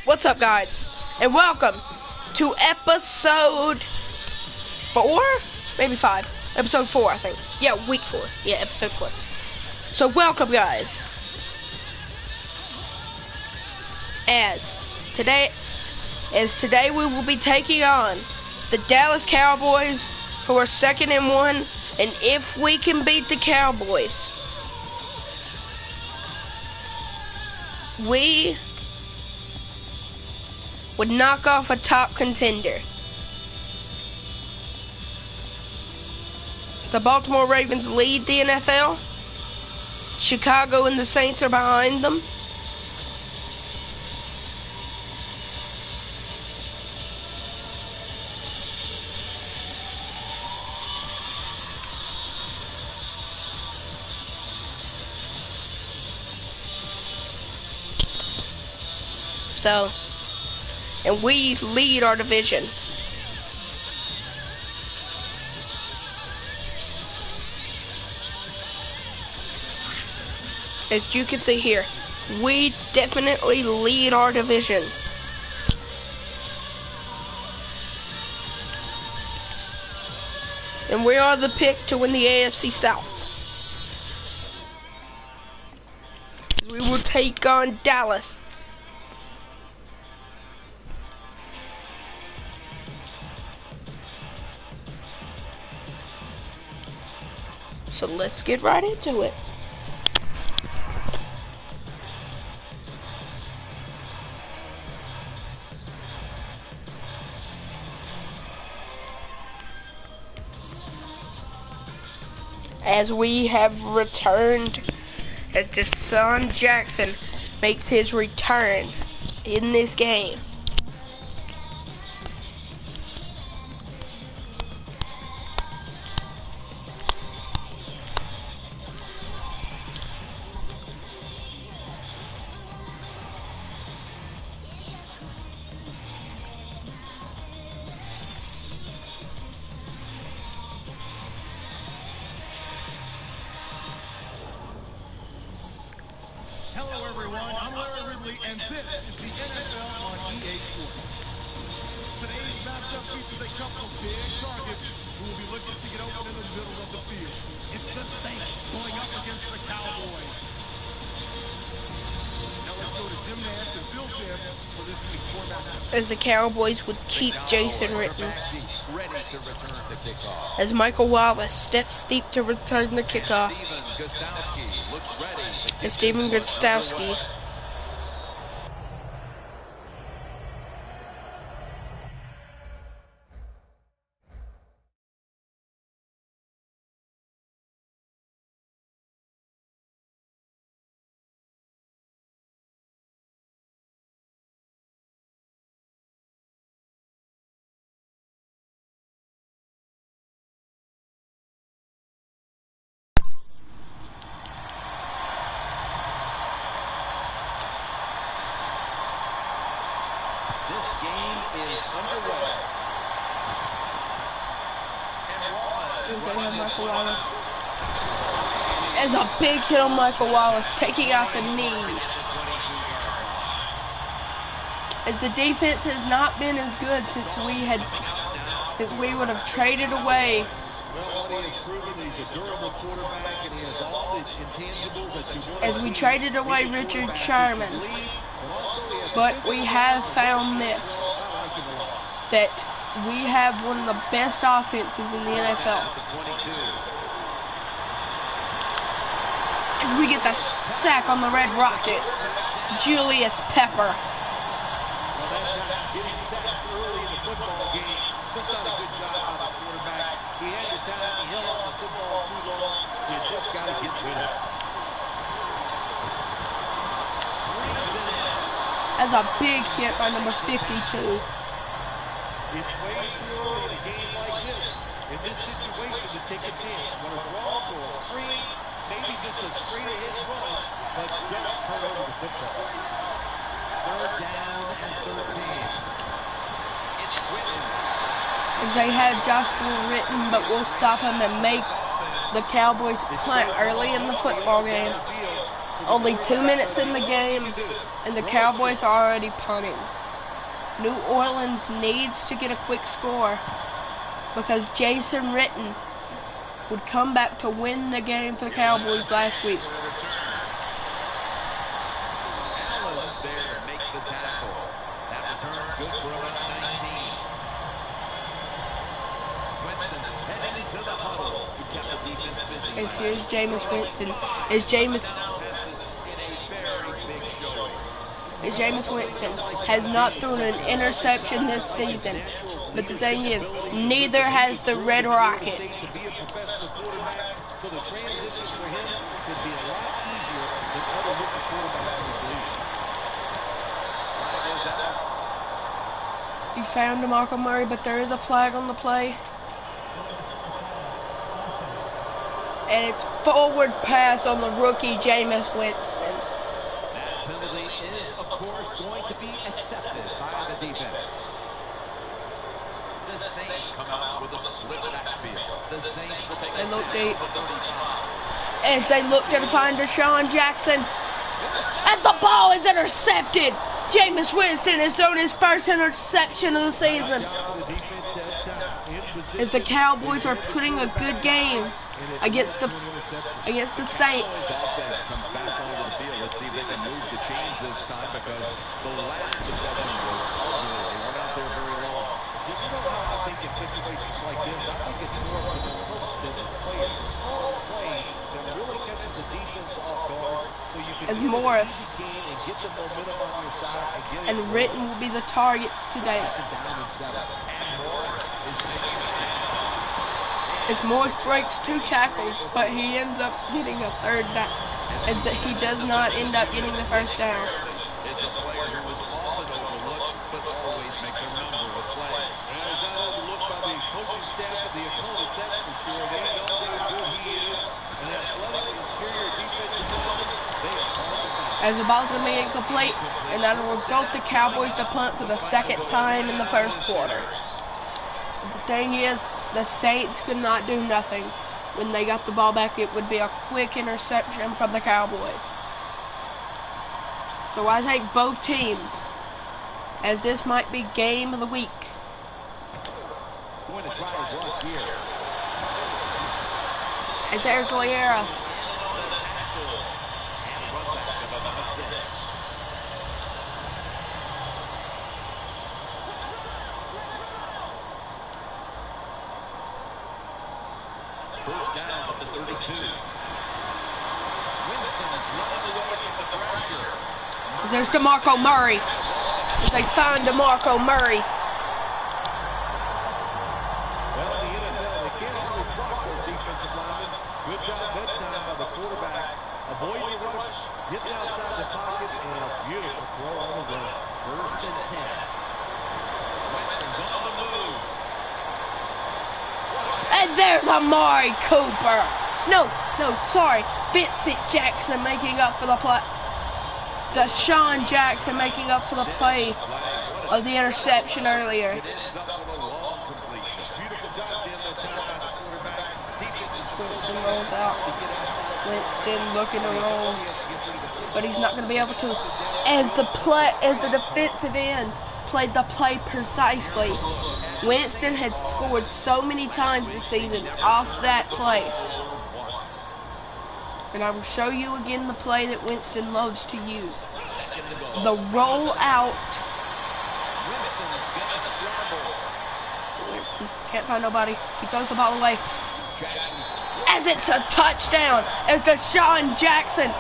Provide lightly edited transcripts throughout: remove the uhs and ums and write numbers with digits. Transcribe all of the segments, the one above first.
What's up, guys? And welcome to episode 4? Maybe 5. Episode 4, I think. Yeah, week 4. Yeah, episode 4. So welcome, guys. As today we will be taking on the Dallas Cowboys, who are 2nd and 1, and if we can beat the Cowboys, we would knock off a top contender. The Baltimore Ravens lead the NFL. Chicago and the Saints are behind them. So, and we lead our division. As you can see here, we definitely lead our division. And we are the pick to win the AFC South. We will take on Dallas. So let's get right into it. As we have returned, as Deshaun Jackson makes his return in this game. And this is the NFL on EA Sports. Today's matchup features a couple of big targets who will be looking to get open in the middle of the field. It's the Saints going up against the Cowboys. Now let's go to Jim Nance and Bill Sims for this week's matchup. As the Cowboys would keep Jason Ritten. As Michael Wallace steps deep to return the kickoff. And Steven Gostowski. This game is underway. There's a big hit on Michael Wallace, taking out the knees. As the defense has not been as good since we would have traded away. As we traded away Richard Sherman. But we have found this, that we have one of the best offenses in the NFL. As we get the sack on the Red Rocket, Julius Pepper. Well, that time, getting sacked early in the football game, just not a good job by the quarterback. He had the time, he held on the football too long. You just got to get rid of it. As a big hit by number 52. It's way too early in a game like this, in this situation, to take a chance. Want to draw for a screen, maybe just a straight-ahead run, but don't turn over the football. Third down and 13. It's Ritten. As they have Joshua Ritten, but we'll stop him and make the Cowboys punt early in the football game. Only 2 minutes in the game, and the Cowboys are already punting. New Orleans needs to get a quick score because Jason Witten would come back to win the game for the Cowboys last week. Allen's there to make the tackle. That return's good for about 19. Winston's heading to the huddle. He kept the defense busy. Here's Jameis Winston. Jameis Winston has not thrown an interception this season. But the thing is, neither has the Red Rocket. So the transition for him should be a lot easier than other rookie quarterbacks in this league. He found DeMarco Murray, but there is a flag on the play. And it's forward pass on the rookie Jameis Winston. That penalty is, of course, going to be accepted by the defense. The Saints come out with a split backfield. The Saints will take a snap deep. at the 35. As they look to find Deshaun Jackson. As the ball is intercepted. Jameis Winston has thrown his first interception of the season. As the Cowboys are putting a good game against the Saints. This offense comes back onto the field. Let's see if they can move the chains this time because the last possession was ugly. They weren't out there very long. You know how I think in situations like this, I think it's more for the coach than the players. All play that really catches the defense off guard, so you can As Morris and get the momentum on your side and Witten will be the targets today. down and 7. And Morris is taking it down. As Morris breaks 2 tackles, but he ends up getting a third down. And he does not end up getting the first down. Is a player who is often overlooked, but always makes a number of plays. And he's not overlooked by the coaching staff of the opponents, that's for sure. They know how good he is. An athletic interior defensive lineman, they are hard to find. As the ball's going to be incomplete, and that will result the Cowboys to punt for the second time in the first quarter. The thing is, the Saints could not do nothing. When they got the ball back, it would be a quick interception from the Cowboys. So I think both teams, as this might be game of the week. Going to try his luck here. As Eric Liera And run back of about 6. First down at the 32. Winston's running away from the pressure. There's DeMarco Murray. As they find DeMarco Murray. Well, in the NFL, they can't always block those defensive linemen. Good job that time by the quarterback. Avoiding the rush, getting outside the pocket, and a beautiful throw on the run. First and 10. Winston's on the move. And there's Amari Cooper. No, sorry. Vincent Jackson making up for the play. Deshaun Jackson making up for the play of the interception earlier. It ends up with a long completion. Beautiful job, Jim, that time by the quarterback. Defense is Winston rolls out. Winston looking to roll, but he's not going to be able to. As the defensive end played the play precisely. Winston had scored so many times this season off that play. And I will show you again the play that Winston loves to use. The roll out. Winston can't find nobody. He throws the ball away. As it's a touchdown. As Deshaun Jackson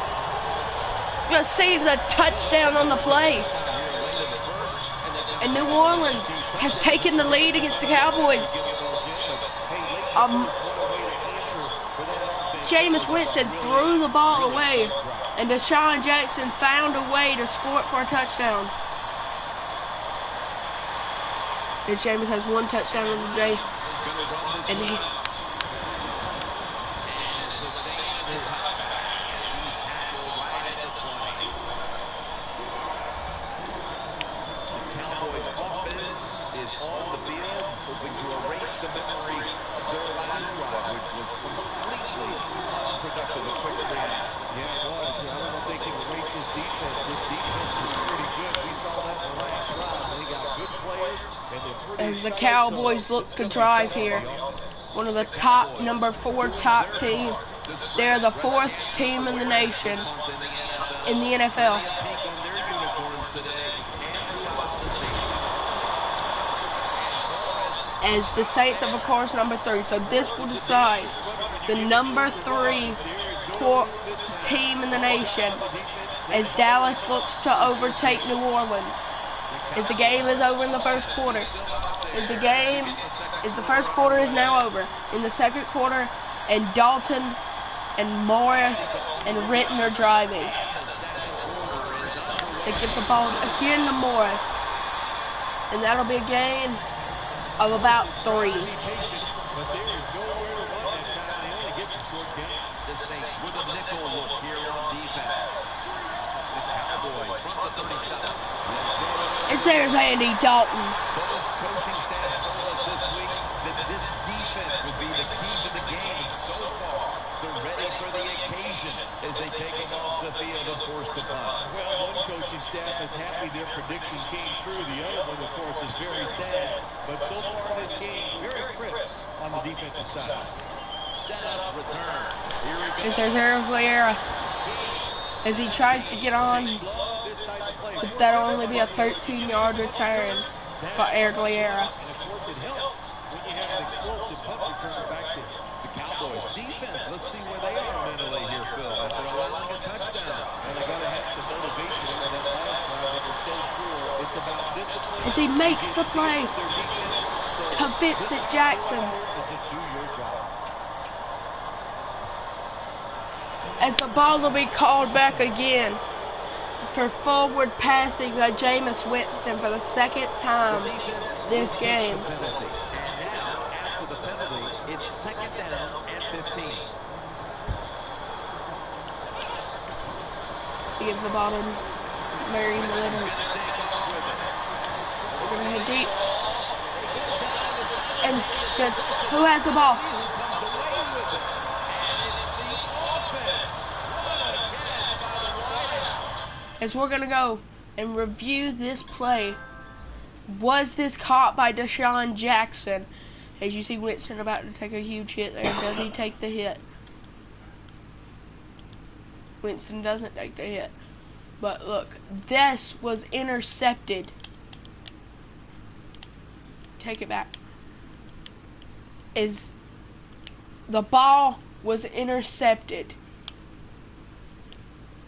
receives a touchdown on the play. And New Orleans has taken the lead against the Cowboys. Jameis Winston threw the ball away, and Deshaun Jackson found a way to score it for a touchdown. And Jameis has 1 touchdown of the day, and he... On the field, hoping to erase the memory of their last drive, which was completely unproductive. A quick 3 and out. Yeah, it was. I don't know if they can erase this defense. This defense is pretty good. We saw that in the last drive. They got good as the Cowboys look to drive here. One of the top, number 4 top team. They're the 4th team in the nation, in the NFL. As the Saints have, of course, number 3. So this will decide the number 3 team in the nation as Dallas looks to overtake New Orleans. As the game is over in the first quarter. The first quarter is now over. In the second quarter, and Dalton and Morris and Ritten are driving. They give the ball again to Morris. And that'll be a gain of about 3. It's there's Andy Dalton. Both coaching staffs told us this week that this defense will be the key to the game, and so far they're ready for the occasion as they take them off the field and force the punt. Well, one coaching staff is happy their prediction came true. The other one, of course, is very sad. But so far in this game, very crisp on the defensive side. Set up, return. Here we go. It's there's Aguilera as he tries to get on. But that'll only be a 13-yard return for Aguilera. And of course, it helps when you have an explosive punt return back there. The Cowboys defense, let's see where they are mentally here, Phil, after allowing a touchdown. And they got to have some motivation after that last drive that was so poor. It's about discipline. As he makes the play Their defense. So to Vincent Jackson. just do your job. As the ball will be called back again for forward passing by Jameis Winston for the 2nd time this game. And now, after the penalty, it's 2nd down and 15. He gives the ball to Mary Miller. We're going to head deep. And who has the ball? As we're going to go and review this play. Was this caught by Deshaun Jackson? As you see Winston about to take a huge hit there. Does he take the hit? Winston doesn't take the hit. But look, this was intercepted. Take it back. The ball was intercepted.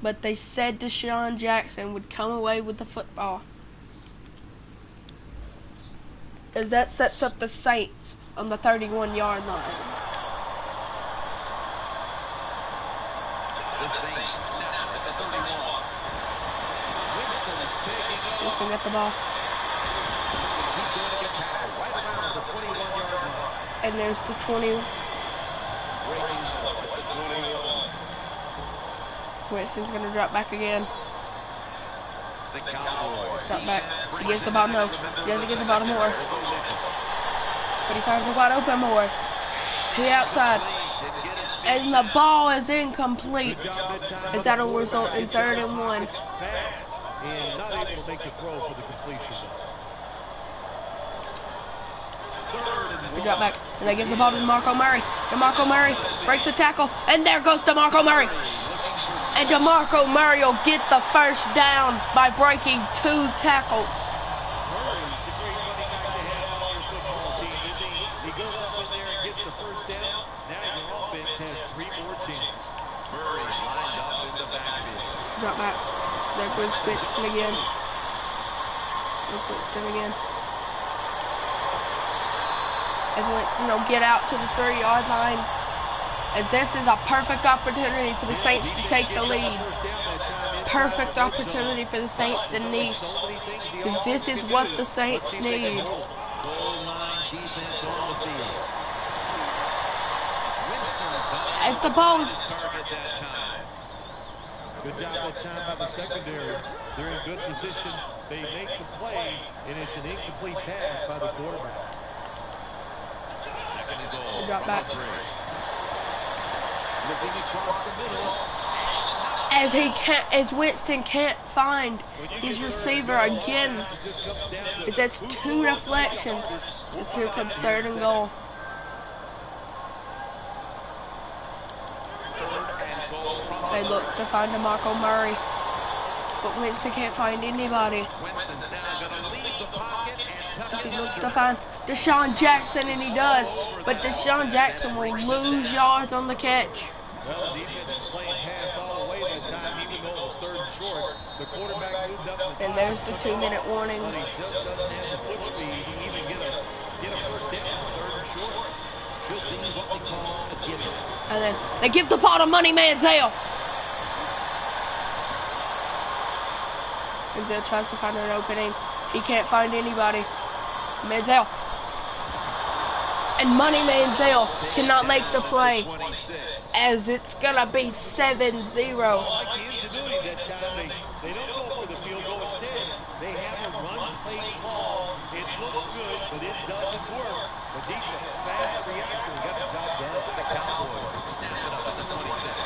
But they said Deshaun Jackson would come away with the football. As that sets up the Saints on the 31-yard line. The Saints snap at the 31. Winston's taking off. Winston got the ball. He's going to get tackled right around the 21-yard line. And there's the 20. Breaking ball at the 21. Winston's going to drop back again. The Cowboys. Stop back. He gets the ball. No. He doesn't get the ball to Morris. But he finds a wide open Morris. To the outside. And the ball is incomplete. As that will result in 3rd and 1. Fast and not able to make the throw for the completion. They drop back. And they give the ball to DeMarco Murray. DeMarco Murray breaks a tackle. And there goes DeMarco Murray. And DeMarco Murray will get the first down by breaking 2 tackles. Murray's a great running back to have on your football team, isn't he? He goes up in there and gets the first down. Now your offense has 3 more chances. Murray lined up in the backfield. Drop back. There goes Winston again. There's Winston again. As Winston will get out to the 3-yard line. As this is a perfect opportunity for the Saints to take the lead. Perfect opportunity for the Saints to need. Because this is what the Saints need. Goal line defense on the field. Winston's up. As the ball His target that time. Good job that time by the secondary. They're in good position. They make the play, and it's an incomplete pass by the quarterback. 2nd and goal. Drop back. Looking across the middle. It's not as Winston can't find his receiver again. It's that's 2 deflections. As here comes 3rd and goal. They look to find DeMarco Murray, but Winston can't find anybody. He looks to find Deshaun Jackson, and he does, but Deshaun Jackson will lose yards on the catch. Well, the defense is playing pass all the way that time, even though it was 3rd and short. The quarterback moved up in the and there's the 2-minute warning. But he just doesn't have the foot speed to even get a first down. 3rd and short should be what they call a given. And then they give the ball to Money Manziel. Manziel tries to find an opening. He can't find anybody. Manziel. And Money Manziel cannot make the play, as it's gonna be 7-0. Well, like the ingenuity that time, they don't go for the field goal. Instead, they have a run play call. It looks good, but it doesn't work. The defense fast to react and got the job done. The Cowboys snap it up at the 26.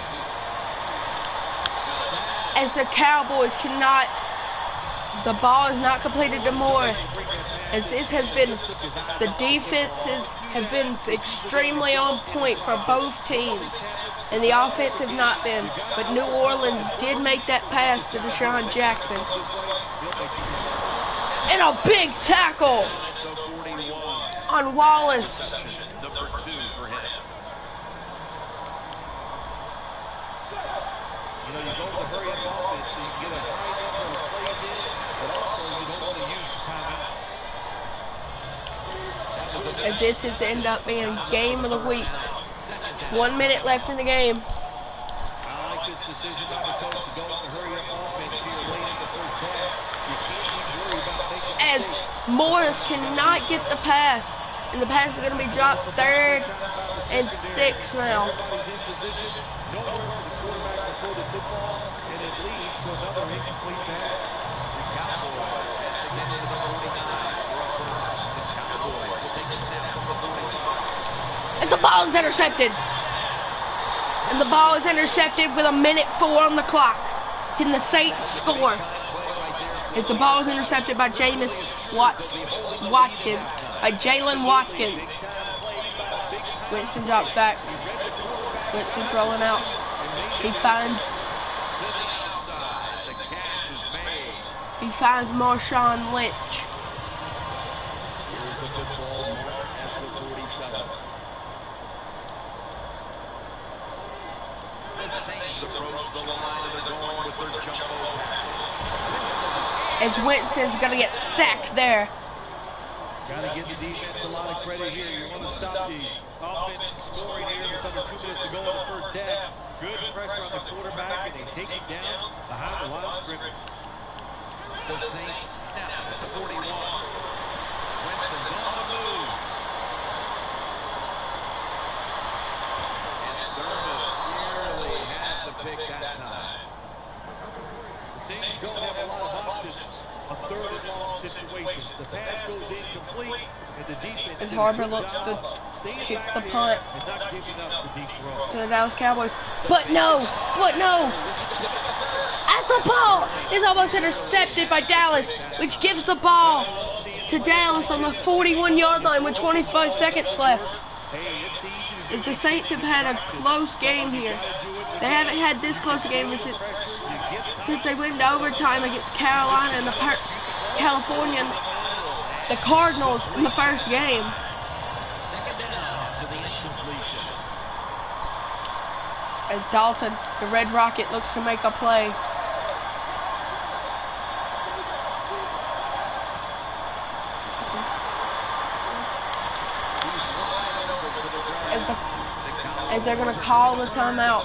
As the Cowboys cannot, the ball is not completed to Morris. As this has been, the defenses have been extremely on point for both teams, and the offense have not been. But New Orleans did make that pass to Deshaun Jackson. And a big tackle on Wallace. Number 2 for him. You know, you go with the hurry-up offense so you can get a high number of plays in, but also you don't want to use timeout. As this has ended up being game of the week. 1 minute left in the game. I like this decision by the coach to go with the hurry-up offense here late in the first half. You can't be worried about making As mistakes. Morris cannot get the pass, and the pass is going to be dropped 3rd and 6 now. Everybody's in position, nowhere for the quarterback to throw the football, and it leads to another incomplete pass. The Cowboys have to get to the 49 for a first. The Cowboys will take a snap from the 45. As the ball is intercepted. And the ball is intercepted with 1:04 on the clock. Can the Saints score? As the ball is intercepted by Jameis Watkins. By Jalen Watkins. Winston drops back. Winston's rolling out. He finds Marshawn Lynch. Here's the football mark at the 47. The Saints approach the line and they're going with their jumbo package. As Winston's going to get sacked there. Got to give the defense a lot of credit here. You want to stop the offense from scoring here with under 2 minutes to go in the first half. Good pressure on the quarterback, and they take him down behind the line of scrimmage. The Saints snap at the 41. Winston's on the move. And Thurman nearly had the pick that time. The Saints don't have a lot of options. A 3rd and long situation. The pass goes incomplete, and the defense As Harbor looks to kick the punt and not giving up the deep throw. to the Dallas Cowboys. But no! As the ball is almost intercepted by Dallas, which gives the ball to Dallas on the 41-yard line with 25 seconds left. As the Saints have had a close game here. They haven't had this close a game since they went into overtime against Carolina and California and the Cardinals in the first game. Second down after the incompletion. As Dalton, the Red Rocket, looks to make a play. As they're going to call the timeout.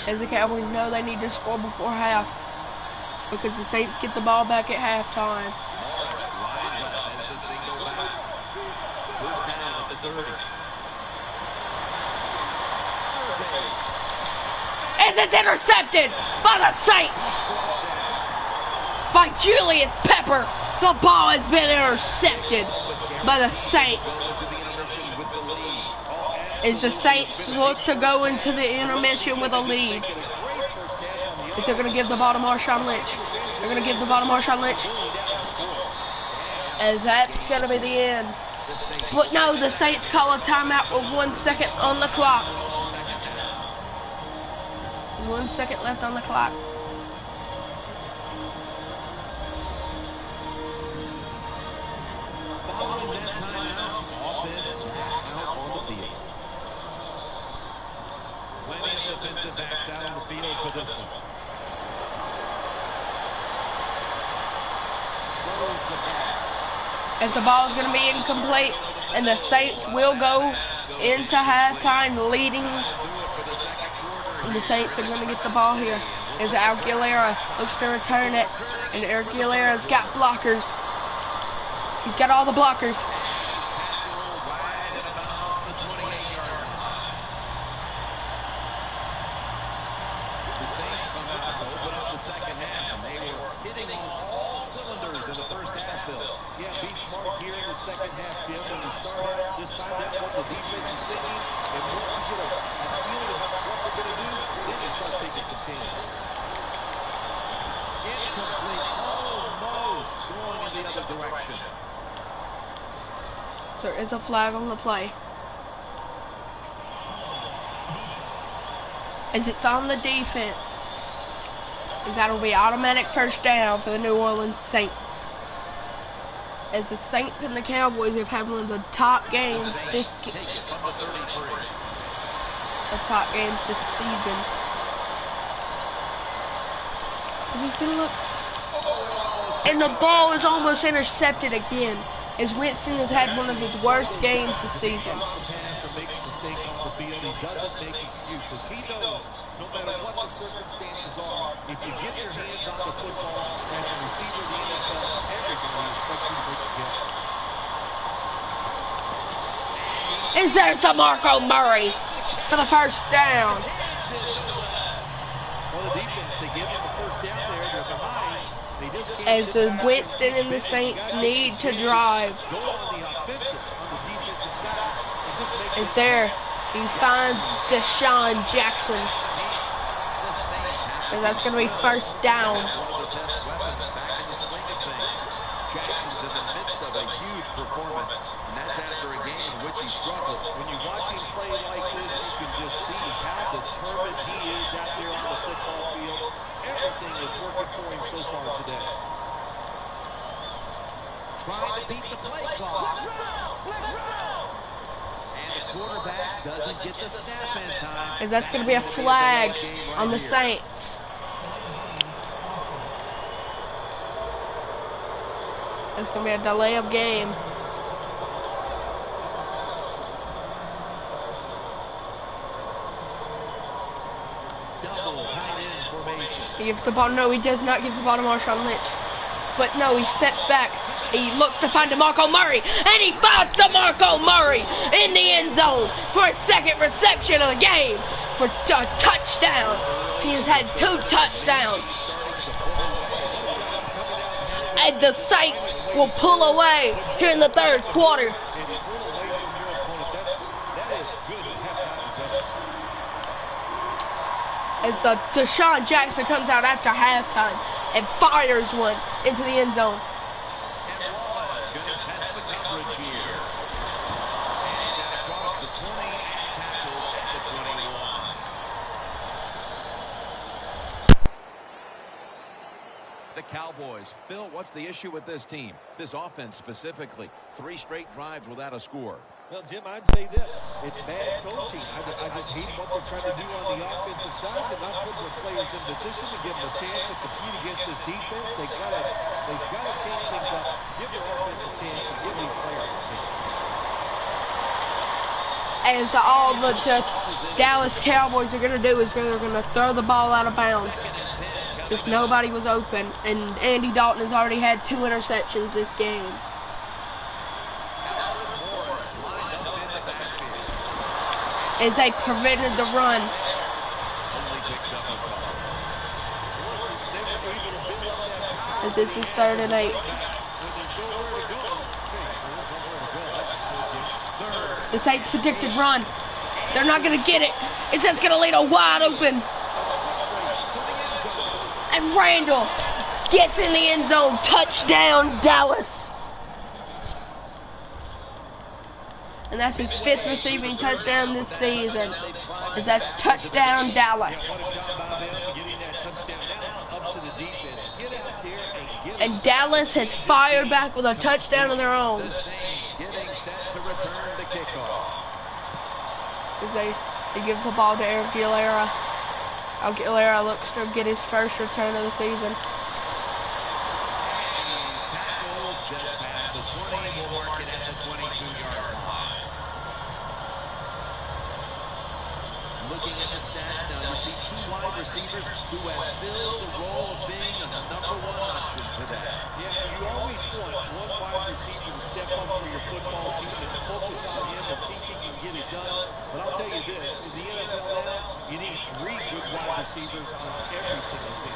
As the Cowboys know they need to score before half. Because the Saints get the ball back at halftime. Morris lined up as the single back. First down at the 30. As it's intercepted by the Saints. By Julius Pepper. The ball has been intercepted by the Saints. as the Saints look to go into the intermission with a lead. If they're going to give the ball to Marshawn Lynch. They're going to give the ball to Marshawn Lynch. As that's going to be the end. But no, the Saints call a timeout with 1 second on the clock. 1 second left on the clock. Following that timeout, offense out on the field. Plenty of defensive backs out on the field for this one. Throws the pass. As the ball is going to be incomplete, and the Saints will go into halftime leading. And the Saints are going to get the ball here. As Aguilera looks to return it, and Aguilera's got blockers. He's got all the blockers. The Saints come out to open up the second half, and they were hitting on all cylinders in the first half, Phil. Yeah, be smart here in the second half, Jim. When you start out, just find out what the defense is thinking, and once you get a feeling about what they're going to do, then you start taking some chances. Incomplete, almost going in the other direction. So there is a flag on the play. As it's on the defense. As that'll be automatic first down for the New Orleans Saints. As the Saints and the Cowboys have had one of the top games this season. He's gonna look, and the ball is almost intercepted again. As Winston has had one of his worst games this season. Makes a mistake on the field. He doesn't make excuses. He knows no matter what the circumstances are, if you get your hands on the football as a receiver in the NFL, everybody expects you to make the catch. Is there DeMarco Murray for the first down? Well, the defense, they give him the first down there. They're behind. They just can't As the Winston and the Saints need to drive. go on the offensive, on the defensive side. Is there? He finds Deshaun Jackson. And that's going to be first down. Jackson's in the midst of a huge performance, and that's after a game in which he struggled. When you watch him play like this, you can just see how determined he is out there on the football field. Everything is working for him so far today. Trying to beat the play clock. And the quarterback doesn't get the snap in time. As that's going to be a flag on the Saints. It's going to be a delay of game. Double tight end formation. He gives the ball. No, he does not give the ball to Marshawn Lynch. But no, he steps back. He looks to find DeMarco Murray. And he finds DeMarco Murray in the end zone for a second reception of the game for a touchdown. He has had 2 touchdowns. And the Saints will pull away here in the third quarter. As the Deshaun Jackson comes out after halftime and fires one into the end zone. And Wallace going to test the coverage here. And he's across the 20 and tackled at the 21. The Cowboys. Phil, what's the issue with this team? This offense specifically. 3 straight drives without a score. Well, Jim, I'd say this. It's bad coaching. I just hate what they're trying to do on the offensive side and not putting their players in position to give them a chance to compete against this defense. They've got to change things up, give their offense a chance, and give these players a chance. As all the Dallas Cowboys are going to do is they're going to throw the ball out of bounds. If nobody was open, and Andy Dalton has already had 2 interceptions this game. As they prevented the run. As this is 3rd and 8. The Saints predicted run. They're not going to get it. It's just going to lead a wide open. And Randall gets in the end zone. Touchdown, Dallas. And that's his 5th receiving touchdown this season. That's touchdown, Dallas. And Dallas has fired back with a touchdown of their own. Getting set to return to kickoff. As they give the ball to Aguilera. Aguilera looks to get his first return of the season. He's tackled just past the 20. We'll mark it at the 22-yard line. Looking at the stats now, you see 2 wide receivers who have filled the role of being the #1 option today. Yeah, you always want one wide receiver to step up for your football team and focus on him and see if he can get it done. But I'll tell you this, in the NFL now, you need 3 good wide receivers on every single team.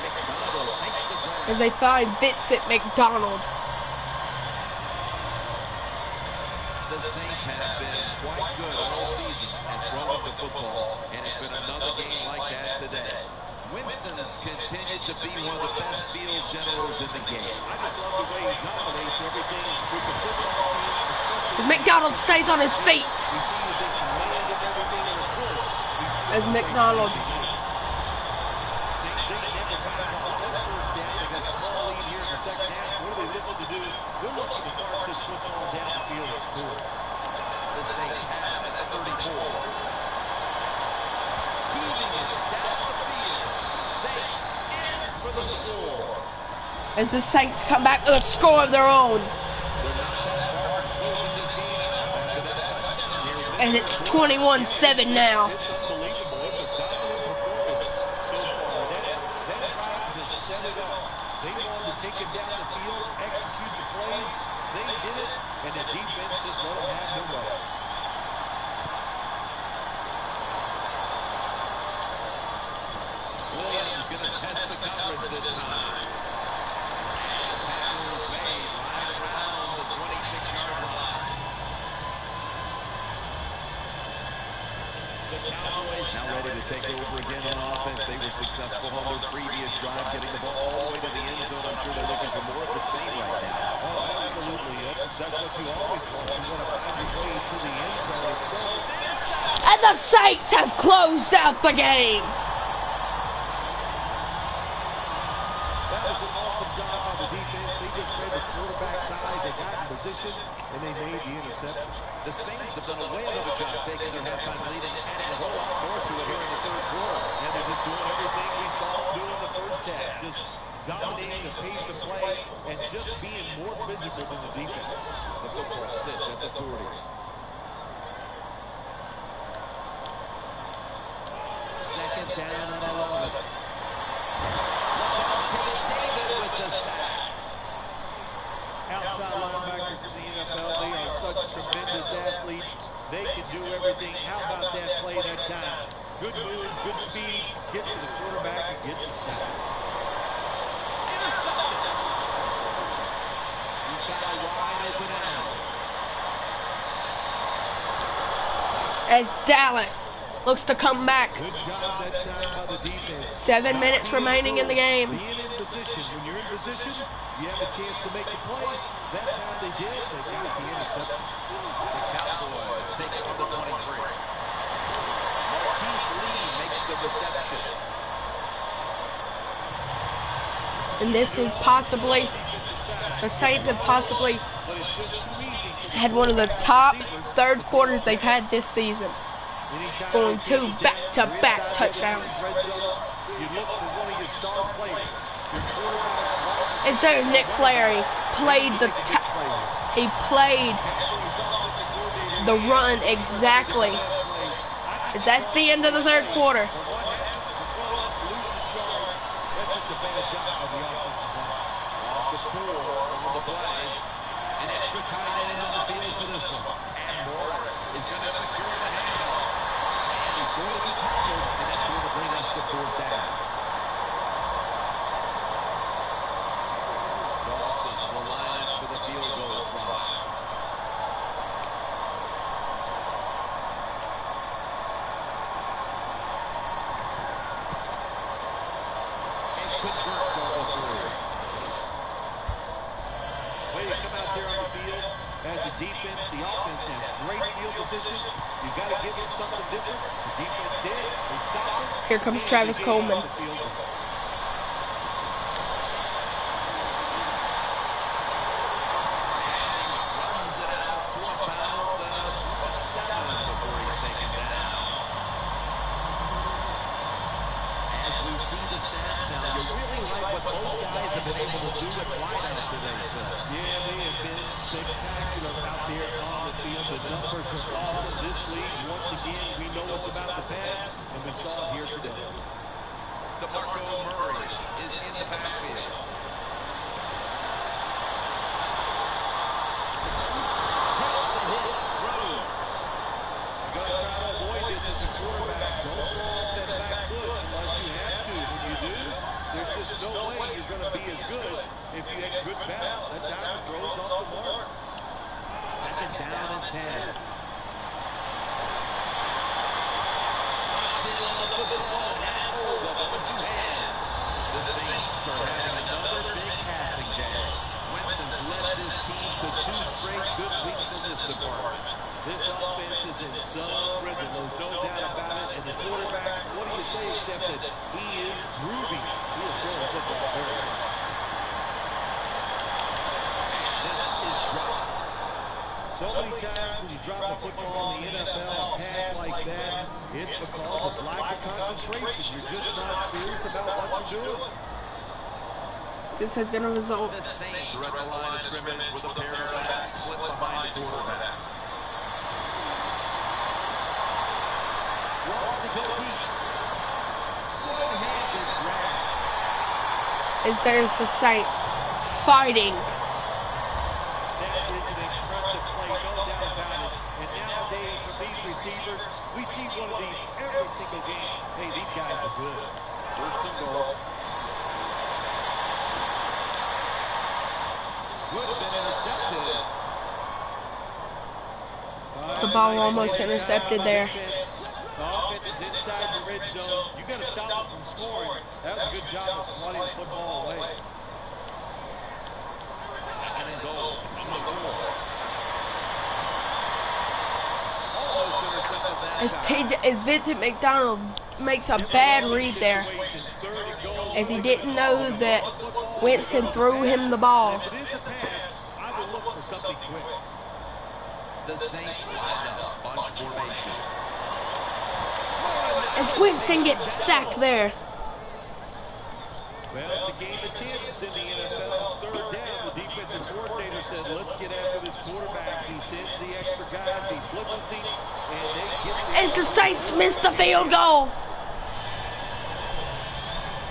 McDonald makes the grab. As they find Vincent McDonald. The Saints have been quite good all season at throwing the football, and it's been another game like that today. Winston's continued to be one of the best field generals in the game. I just love the way he dominates everything with the football team, especially As McDonald stays on his feet. we see his command and everything, and of course, we see As McDonald. Saints ain't never back off. That first down, they got a small lead here in the second half. What are they looking to do? They're looking to march this football downfield and score. The Saints have it at 34. Moving it down the field. Saints in for the score. As the Saints come back with a score of their own. They're not that far from closing this game out after that touchdown here. And it's 21-7 now. It's unbelievable. It's a dominant performance so far. That drive just set it up. They wanted to take it down the field, execute the plays. They did it, and the defense just let them have their way. Williams going to test the coverage this time. And the tackle is made right around the 26-yard line. The Cowboys now ready to take over again on offense. They were successful on their previous drive, getting the ball all the way to the end zone. I'm sure they're looking for more of the same right now. Oh, absolutely. That's what you always want. You want to find your way to the end zone. It's so And the Saints have closed out the game. that was an awesome job by the defense. They just read the quarterback's eyes. They got in position, and they made the interception. The Saints have done a way better job taking their halftime lead and adding a whole lot more to it here in the third quarter. And they're just doing everything we saw them do in the first half. Just dominating the pace of play and just being more physical than the defense. The football sits at the 40. Second down and 11. Take David with the sack. Outside linebackers in the NFL, they are such tremendous athletes. They can do everything. How about that play that time? Good move, good speed, gets to the quarterback and gets a sack. Intercepted. He's got a wide open out. As Dallas looks to come back. Good job that time by the defense. 7 minutes remaining in the game. Being in position. When you're in position, you have a chance to make the play. That time they did. They got the interception. The Cowboys take it from the 23. Marquise Lee makes the reception. And this is possibly, the Saints have possibly But it's just too easy. had one of the top third quarters they've had this season. Anytime Going the 2 team's down, back-to-back you're inside touchdowns. the red zone, you look for one of your star players. Your quarterback, As there's Nick Fleury played he played the run exactly. As that's the end of the third quarter. Loss of 4 on the play. An extra tight end on the field for this one. And Morris is going to secure the handoff. And he's going to be tackled, and that's going to bring us to 4th down. Dawson will line up for the field goal try. defense, the offense has great field position. You got to give them something different. The defense did. They stopped them. Here comes Travis Coleman. So many times when you drop the football in the NFL, a pass like that, it's because of lack of concentration. You're just not serious about what you're doing. This has been a result. The Saints are at the line of scrimmage with a pair of backs split behind the quarterback. Wants to go deep. One-handed grab. As there's the Saints fighting. We see one of these every single game. Hey, these guys are good. First and goal. Would have been intercepted. The ball almost intercepted there. The offense is inside the red zone. You got to stop them from scoring. That was a good job of swatting the football away. Second and goal from the goal. As Vincent McDonald makes a bad read there, as he didn't know that Winston threw him the ball. The Saints line up, bunch formation. As Winston gets sacked there. Well, it's a game of chances in the NFL. It's third down. The defensive coordinator said, let's get after this quarterback. He sends the extra guys. He blitzes him. And they get as the Saints miss the field goal.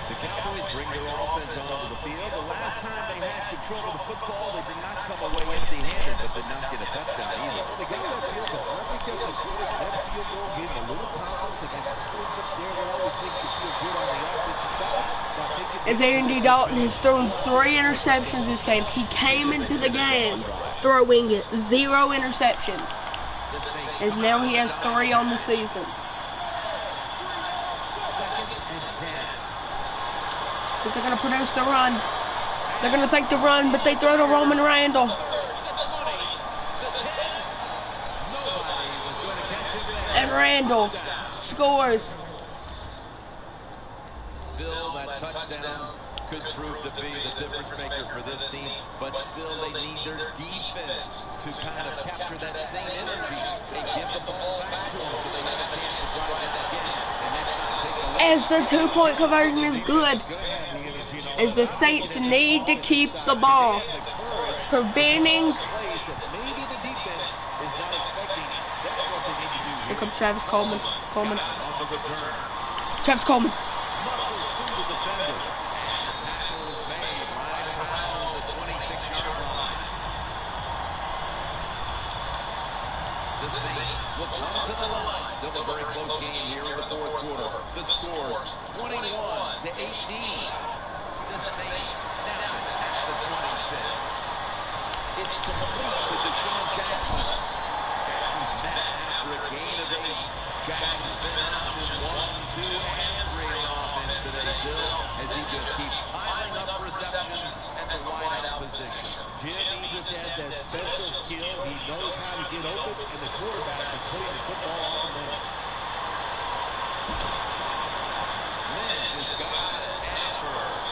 The Cowboys bring their offense onto the field. The last time they had control of the football, they did not come away empty-handed, but did not get a touchdown either. They got that field goal. I think that's a good. That field goal gave them a little confidence against the points up there. That always makes you feel good on the offensive side. As Andy Dalton has thrown 3 interceptions this game. He came into the game throwing 0 interceptions. As now he has 3 on the season. Is they're going to produce the run. They're going to take the run, but they throw to Roman Randall. And Randall scores. Bill, that touchdown could prove to be the difference maker for this team, but still they need their defense to kind of capture that same energy and give the ball back to them so they have a chance to drive it again. And next time take the as the 2-point conversion is good, as the Saints need to keep the ball, preventing. Here comes Travis Coleman. Travis Coleman. The Saints will come to the line. Still a very close game here in the fourth quarter. The scores 21-18. The Saints snap it at the 26. It's complete to Deshaun Jackson. Jackson's met after a gain of 8. Jackson's been option 1, 2, and 3 on offense today, Bill, as he just keeps piling up receptions at the wideout position. Jim, he just has that special skill. He knows how to get open, and the quarterback is putting the football on the money. Lynch has got it at first.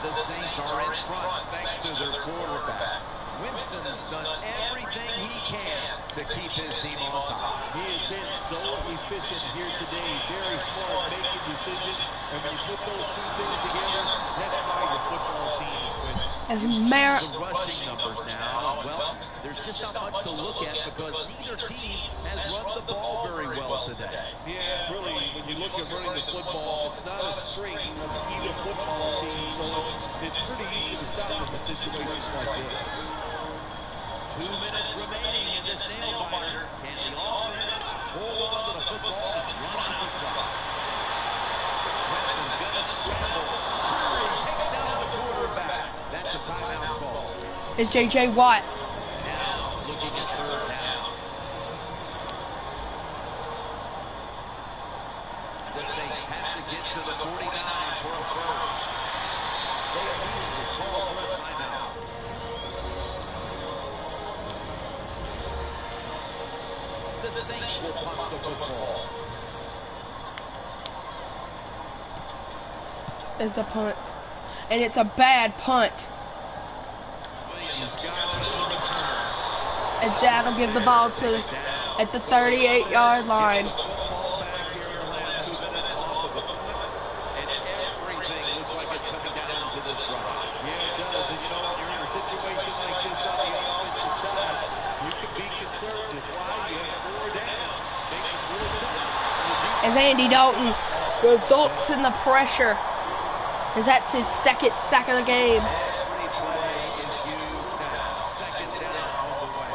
The Saints are in front thanks to their quarterback. Winston's done everything he can to keep his team on top. He has been so efficient here today. Very smart making decisions. And when you put those two things together, that's why your football team is winning. As You see Mar the rushing numbers now. Well, there's just not much to look at because neither team has run the ball very well today. Yeah, really, when you look at running the football, it's not a strength of either football team, so it's pretty easy to stop them in situations like this. 2 minutes remaining in this nail-biter. Can the offense hold on to the football and run out the clock? Winston's going to scramble. Curry takes down the quarterback. That's a timeout call. is J.J. Watt. Now looking at third down. The Saints have to get to the 49 for a first. They immediately call for a timeout. The Saints will punt the football. Is the punt. And it's a bad punt. Williams got it on the return. And that'll give the ball to at the 38-yard line. Ball back here in the last 2 minutes off of a punt, and everything looks like it's coming down to this drive. Yeah, it does. And you know, when you're in a situation like this on the offensive side, you can be conservative. Why? You have 4 downs. Makes it really tough. As Andy Dalton results in the pressure. As that's his second sack of the game. Every play is huge now. Second down on the way.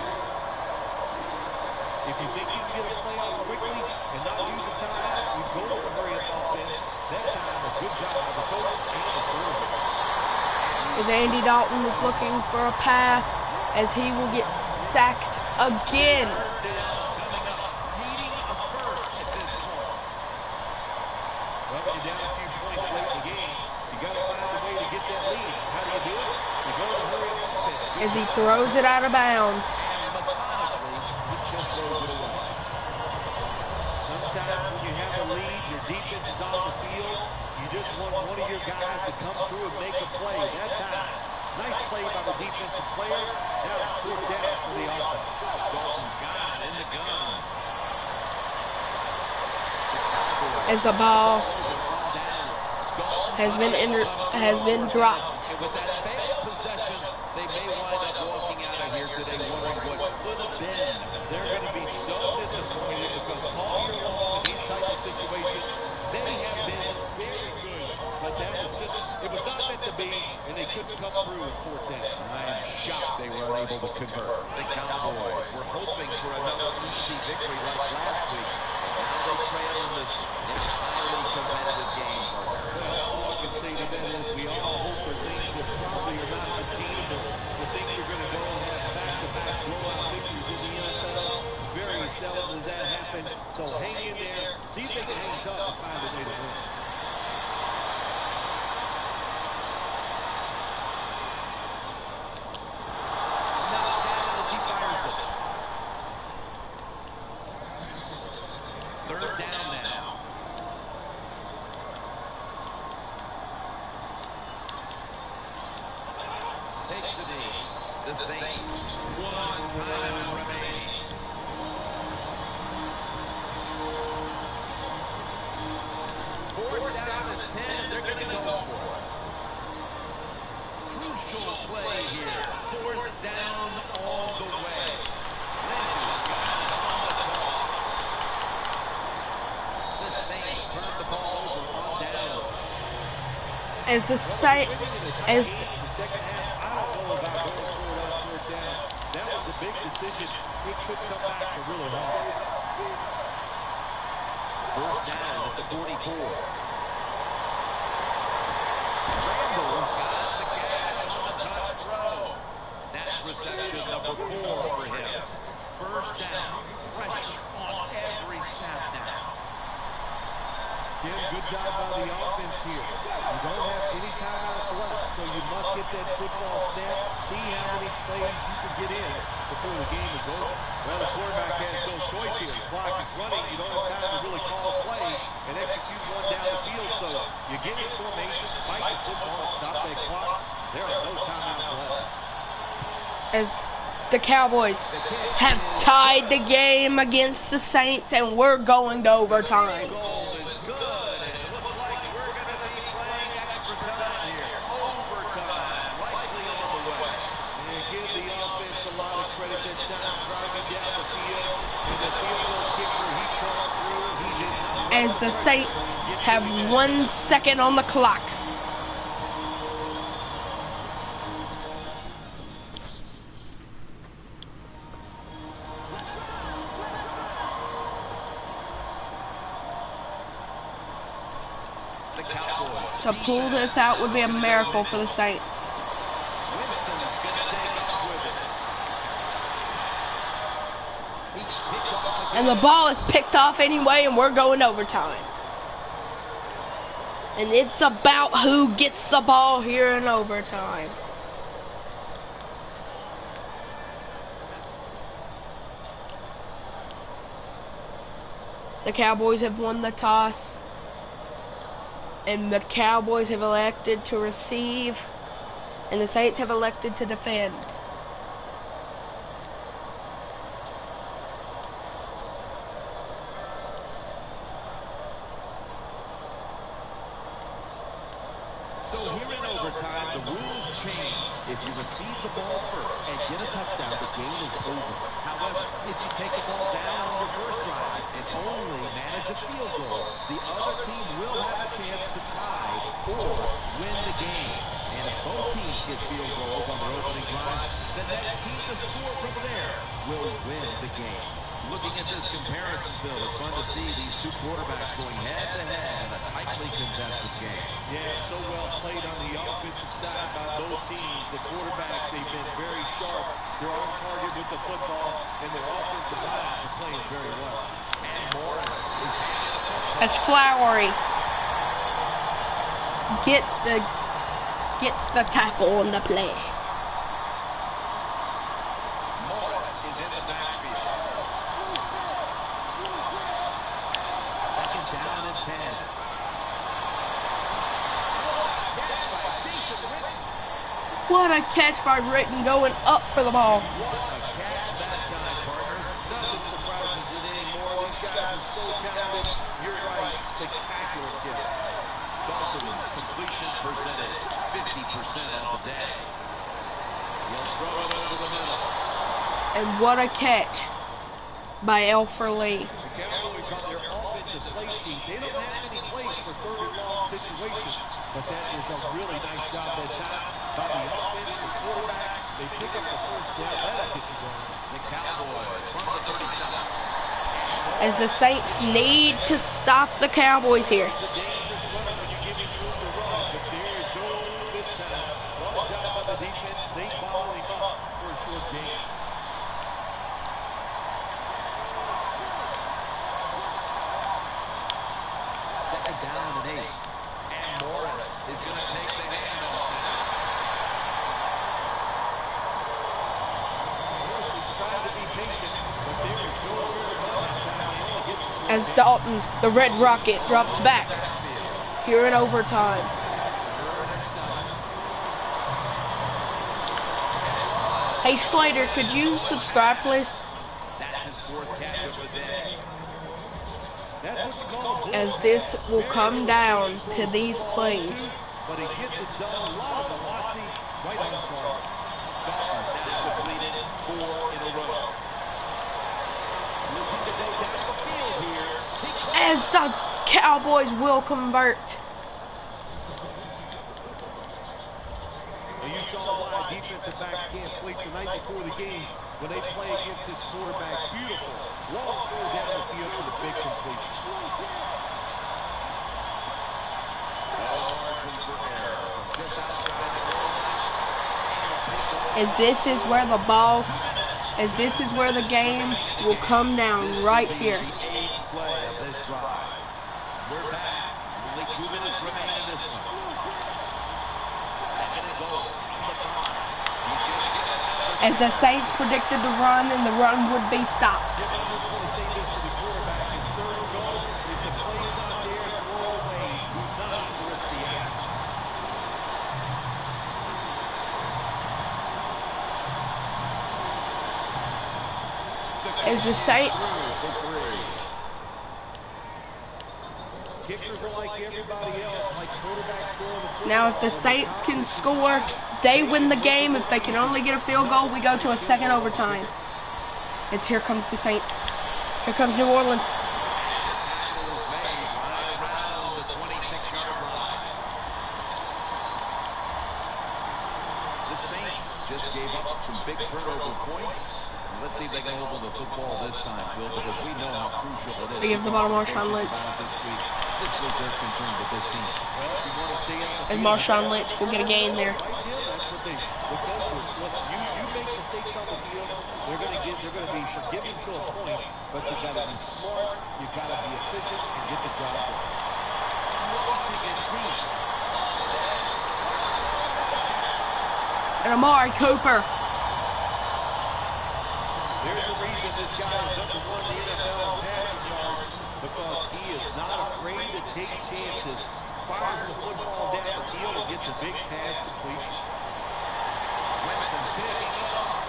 If you think you can get a play out quickly and not use a timeout, you go with the hurry-up offense. That time, a good job by the coach and the quarterback. As Andy Dalton is looking for a pass, as he will get sacked again. Third down coming up. Needing a first at this point. Well, when you're down a few points late in the game, you got to find a way to get that lead. How do you do it? You go to the hurry-up offense. As he throws it out of bounds. And methodically, he just throws it away. Sometimes when you have a lead, your defense is on the field. You just want one of your guys to come through and make a play. That time, nice play by the defensive player. Now it's 4th down for the offense. Dalton's got it in the gun. As the ball has been dropped. And with that failed possession, they may wind up walking out of here today wondering what could have been. They're going to be so disappointed because all year long in these type of situations, they have been very good. But that was just, it was not meant to be, and they couldn't come through in 4th down. I am shocked they were unable to convert. The Cowboys were hoping for another easy victory like last week. Now they trail in this highly competitive game. Well, all I can say to that is we all hope for things that probably are not attainable. To think you're going to go and have back-to-back blowout victories in the NFL, very seldom does that happen. So hang in there, see if they can hang tough and find a way to win. Knocked down as he fires it. Third down now. Takes the knee. The Saints, 1 timeout remaining. Fourth down and 10, they're going to go for it. Crucial play here. 4th down all the way. Lynch has got it on the toss. The Saints turn the ball over on downs. As the site, as In the second half, I don't know about going for it on 4th down. That was a big decision. It could come back to really hard. First down at the 44. Randall's got the catch on the touch throw. That's reception number 4 for him. First down. Pressure on every snap now. Jim, good job by the offense here. You don't have any timeouts left, so you must get that football snap, see how many plays you can get in before the game is over. Well, the quarterback has no choice here. The clock is running. You don't have time to really call a play and execute one down the field. So you get in formation, spike the football, and stop that clock. There are no timeouts left. As the Cowboys have tied the game against the Saints, and we're going to overtime. Goal is good, and it looks like we're going to be playing extra time here. Overtime, likely on the way. And give the offense a lot of credit that time, driving down the field. And the field goal kicker, he comes through. He did not. As the Saints have 1 second on the clock. To pull this out would be a miracle for the Saints. Winston's going to take off with it. He's picked off. And the ball is picked off anyway, and we're going overtime. And it's about who gets the ball here in overtime. The Cowboys have won the toss. And the Cowboys have elected to receive, and the Saints have elected to defend. So here in overtime, the rules change. If you receive the ball first and get a touchdown, the game is over. However, if you take the ball down on your first drive and only manage a field goal, the other team will have a chance to tie or win the game. And if both teams get field goals on their opening drives, the next team to score from there will win the game. Looking at this comparison, Phil, it's fun to see these two quarterbacks going head-to-head in a tightly contested game. Yeah, so well played on the offensive side by both teams. The quarterbacks, they've been very sharp. They're on target with the football, and their offensive lines are playing very well. And Morris is That's Flowery. Gets the tackle on the play. Morris is in the backfield. Second down and 10. What a catch by Britton going up for the ball. What a catch that time, partner. Nothing surprises it anymore. These guys are so talented. You're right. Spectacular catch. Dalton's completion percentage, 50% on the day. He'll throw it over the middle. And what a catch by Elfer Lee. The Cowboys on their offensive play sheet, they don't have any plays for third and long situations, but that is a really nice job that time by the offense, the quarterback. They pick up the first down. That'll get you going. The Cowboys from the 37. As the Saints need to stop the Cowboys here. It's a dangerous runner when you give him room to run, but there's no room this time. What a job by the defense. They bottle him up for a short gain. Second down and 8. And Morris is going to take the handoff. Morris is trying to be patient, but there is nowhere to run that time. He only gets a As Dalton, the Red Rocket, drops back here in overtime. Hey Slater, could you subscribe please? That's his fourth catch of the day. That's what you call a bull. As this will come down to these plays. But he gets it done. A lot of velocity right on target. Dalton's now completed 4 in a row. Looking to go down the field here. As the Cowboys will convert. Now you saw why defensive backs can't sleep the night before the game when they play against this quarterback. Beautiful. Long throw down the field for the big completion. No margin for error. Just outside the goal line. As this is where the ball, as this is where the game will come down right here. The 8th play of this drive. We're back. as the Saints predicted the run, and the run would be stopped. Jim, I just want to say this to the quarterback. It's third and goal. If the play is not there, throw it away. Do not force the action. As the Saints... Kickers are like everybody else, like quarterbacks throwing the football. Now, if the Saints can score, they win the game. If they can only get a field goal, we go to a second overtime. As here comes the Saints. Here comes New Orleans. Tackle was made right around the 26-yard line. The Saints just gave up some big turnover points. Let's see if they can hold on the football this time, Phil, because we know how crucial it is. They give the ball to Marshawn Lynch. This was their concern with this team. Well, if you want to stay out the As Marshawn Lynch will get a gain there. right, Jim, that's what the coaches, look, you make mistakes on the field, they're going to be forgiven to a point, but you got to be smart, you got to be efficient, and get the job done. And Amari Cooper. There's a reason this guy is number 1 in the NFL in passing yards, because he is not afraid to take chances, fires the football down the field, and gets a big pass completion. Winston's taking off.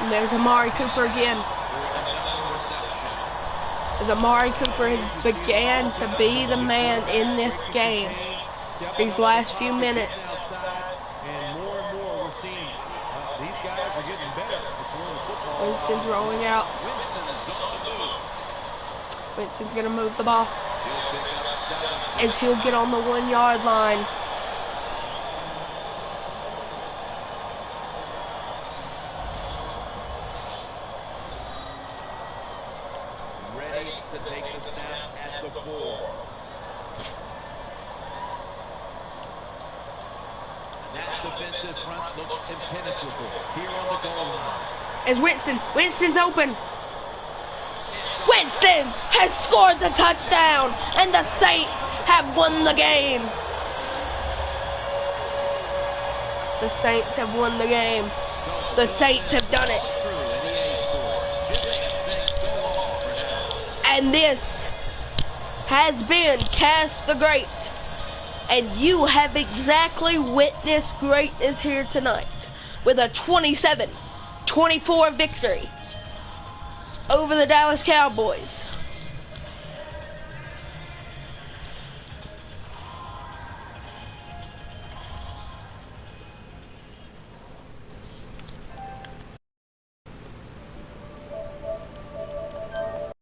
And there's Amari Cooper again. As Amari Cooper has began to be the man in this game. These last few minutes. And more we're seeing these guys are getting better at throwing the football. Winston's rolling out. Winston's on the move. Winston's going to move the ball. He'll pick up 7. As he'll get on the 1-yard line. Ready to take the snap at the 4. That defensive front looks impenetrable here on the goal line. As Winston's open. Winston has scored the touchdown, and the Saints have won the game. The Saints have won the game. The Saints have done it. And this has been Cast the Great. And you have exactly witnessed greatness here tonight with a 27-24 victory over the Dallas Cowboys.